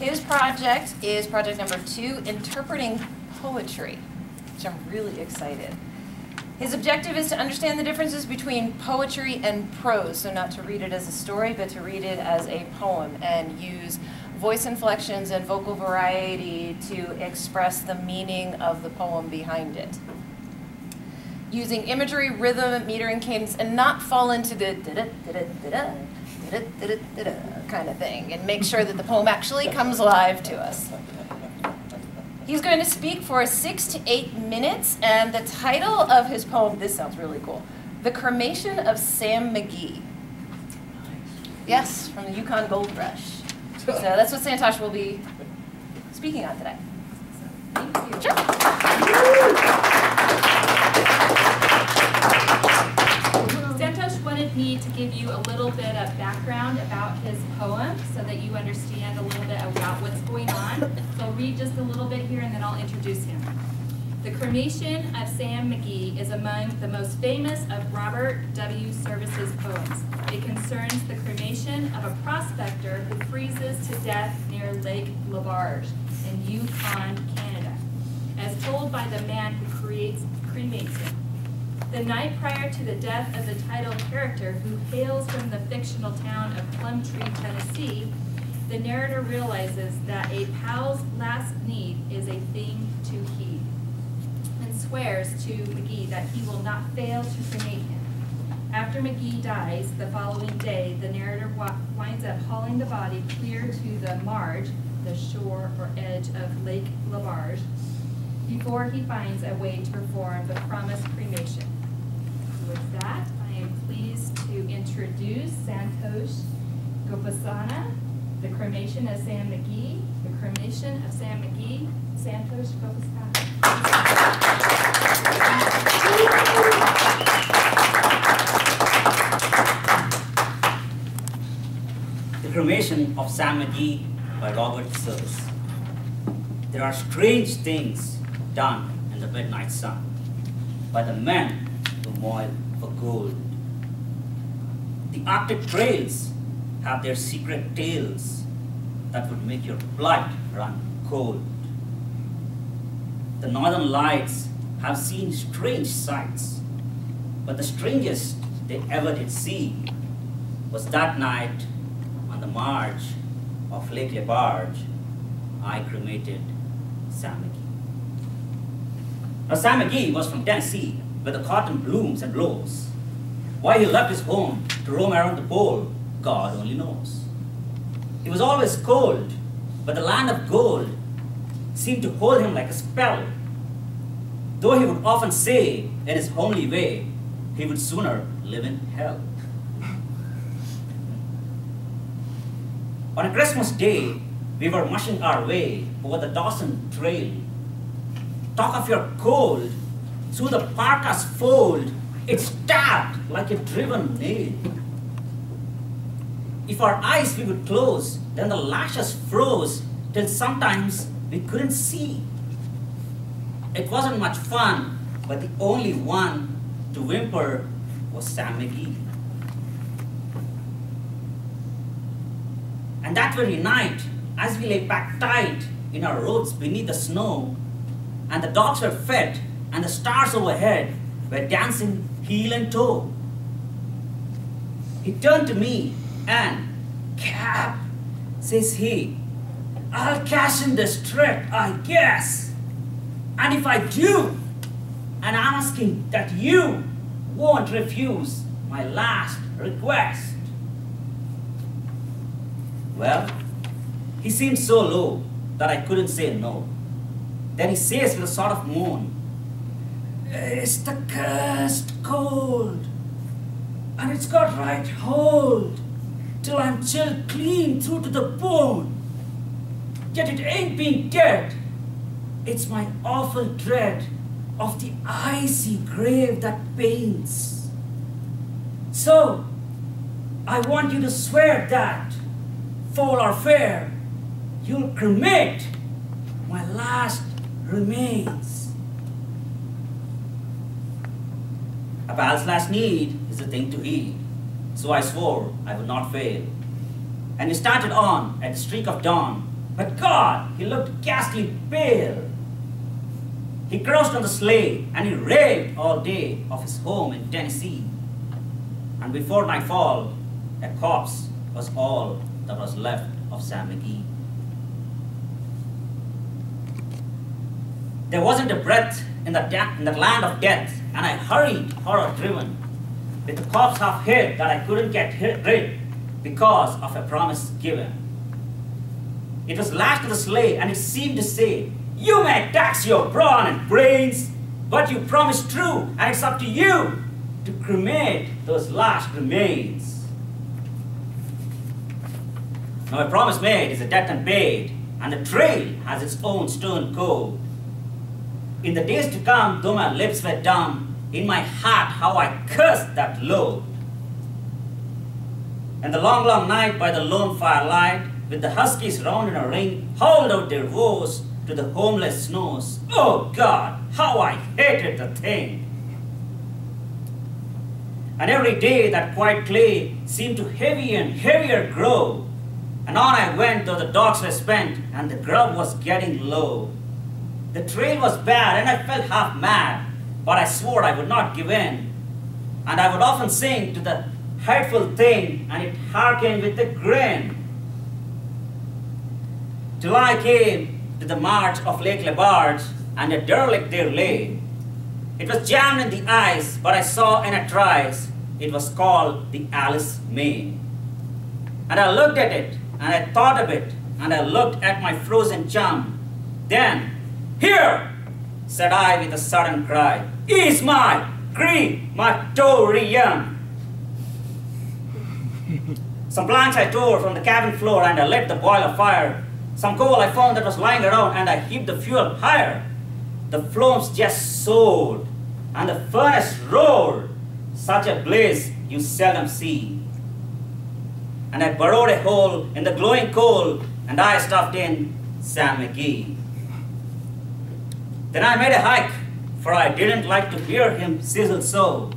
His project is project number 2, Interpreting Poetry, which I'm really excited. His objective is to understand the differences between poetry and prose, so not to read it as a story, but to read it as a poem, and use voice inflections and vocal variety to express the meaning of the poem behind it. Using imagery, rhythm, meter, and cadence, and not fall into the da-da-da-da-da-da, da-da-da-da-da kind of thing, and make sure that the poem actually comes alive to us. He's going to speak for 6 to 8 minutes, and the title of his poem, this sounds really cool, The Cremation of Sam McGee. Yes, from the Yukon Gold Rush. So that's what Santosh will be speaking on today. Thank you. Sure. Santosh wanted me to give you a little bit of background about his poem so that you understand a little bit about what's going on. So I'll read just a little bit here and then I'll introduce him. The Cremation of Sam McGee is among the most famous of Robert W. Service's poems. It concerns the cremation of a prospector who freezes to death near Lake Lebarge in Yukon, Canada, as told by the man who cremates him. The night prior to the death of the title character, who hails from the fictional town of Plumtree, Tennessee, the narrator realizes that a pal's last need is a thing to heed, and swears to McGee that he will not fail to cremate him. After McGee dies the following day, the narrator winds up hauling the body clear to the marge, the shore or edge of Lake Lebarge, before he finds a way to perform the promised cremation. With that, I am pleased to introduce Santosh Gopasana, The Cremation of Sam McGee, The Cremation of Sam McGee, Santosh Gopasana. The Cremation of Sam McGee by Robert Service. There are strange things done in the midnight sun by the men who moil for gold. The Arctic trails have their secret tales that would make your blood run cold. The northern lights have seen strange sights, but the strangest they ever did see was that night on the marge of Lake Lebarge. I cremated Sam McGee. Now, Sam McGee was from Tennessee, where the cotton blooms and blows. Why he left his home to roam around the pole, God only knows. It was always cold, but the land of gold seemed to hold him like a spell. Though he would often say, in his homely way, he would sooner live in hell. On a Christmas day, we were mushing our way over the Dawson Trail. Talk of your cold, through the parka's fold, it stabbed like a driven nail. If our eyes we would close, then the lashes froze till sometimes we couldn't see. It wasn't much fun, but the only one to whimper was Sam McGee. And that very night, as we lay packed tight in our robes beneath the snow, and the dogs were fed, and the stars overhead were dancing heel and toe, he turned to me and, "Cap," says he, "I'll cash in this trick, I guess. And if I do, and I'm asking that you won't refuse my last request." Well, he seemed so low that I couldn't say no. Then he says with a sort of moan, "It's the cursed cold, and it's got right hold, till I'm chilled clean through to the bone. Yet it ain't being dead, it's my awful dread of the icy grave that pains. So, I want you to swear that, foul or fair, you'll cremate my last remains." A pal's last need is a thing to heed, so I swore I would not fail. And we started on at the streak of dawn But God, he looked ghastly pale. He crouched on the sleigh and he raved all day of his home in Tennessee. And before nightfall, a corpse was all that was left of Sam McGee. There wasn't a breath in the land of death, and I hurried, horror-driven, with the corpse half hid that I couldn't get rid because of a promise given. It was lashed to the sleigh, and it seemed to say, "You may tax your brawn and brains, but you promised true, and it's up to you to cremate those lashed remains." Now a promise made is a debt unpaid, and the trail has its own stern code. In the days to come, though my lips were dumb, in my heart how I cursed that load. And the long, long night by the lone firelight, with the huskies round in a ring, howled out their woes to the homeless snows. Oh God, how I hated the thing. And every day that quiet clay seemed to heavier and heavier grow. And on I went though the dogs were spent and the grub was getting low. The trail was bad and I felt half mad, but I swore I would not give in. And I would often sing to the hateful thing, and it hearkened with a grin. Till I came to the march of Lake Lebarge, and a derelict there lay. It was jammed in the ice, but I saw in a trice, it was called the Alice May. And I looked at it, and I thought a bit, and I looked at my frozen chum. Then, "Here," said I with a sudden cry, "is my crematorium." Some planks I tore from the cabin floor, and I lit the boiler fire. Some coal I found that was lying around, and I heaped the fuel higher. The flames just soared, and the furnace roared. Such a blaze you seldom see. And I burrowed a hole in the glowing coal, and I stuffed in Sam McGee. Then I made a hike, for I didn't like to hear him sizzle so.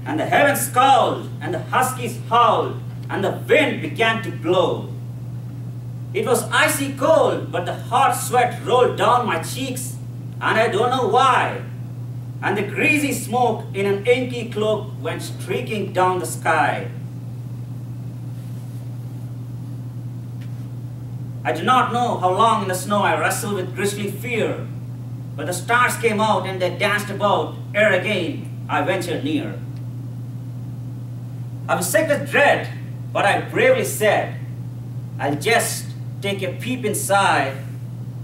And the heavens scowled, and the huskies howled, and the wind began to blow. It was icy cold, but the hot sweat rolled down my cheeks, and I don't know why. And the greasy smoke in an inky cloak went streaking down the sky. I do not know how long in the snow I wrestled with grisly fear, but the stars came out and they danced about, ere again I ventured near. I was sick with dread, but I bravely said, "I'll just take a peep inside.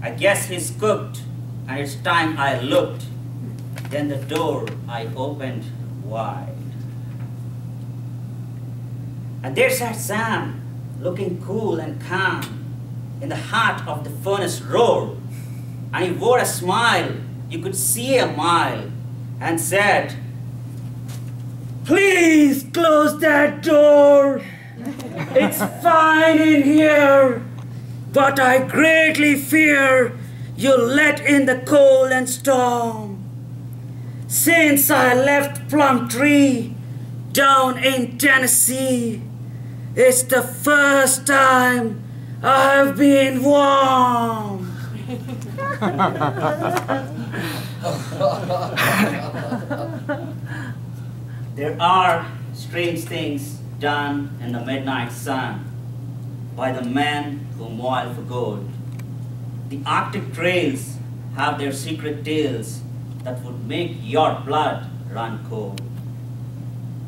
I guess he's cooked, and it's time I looked." Then the door I opened wide. And there sat Sam, looking cool and calm, in the heart of the furnace roar. And he wore a smile, you could see a mile, and said, "Please close that door. It's fine in here, but I greatly fear you'll let in the cold and storm. Since I left Plumtree down in Tennessee, it's the first time I've been warm." There are strange things done in the midnight sun by the men who moil for gold. The Arctic trails have their secret tales that would make your blood run cold.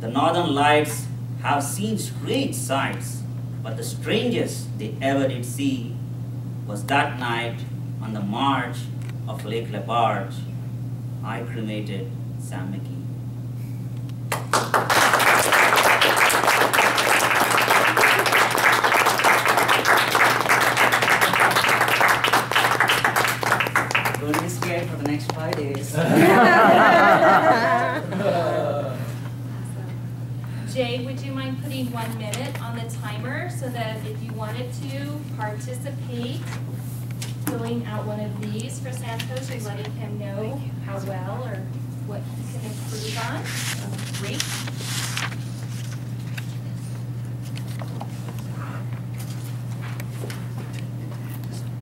The northern lights have seen strange sights, but the strangest they ever did see was that night on the march of Lake Lebarge. I cremated Sam McGee. Don't be scared for the next 5 days. Jay, would you mind putting 1 minute on the timer so that if you wanted to participate, filling out one of these for Santos and letting him know how well or what he can improve on? Great.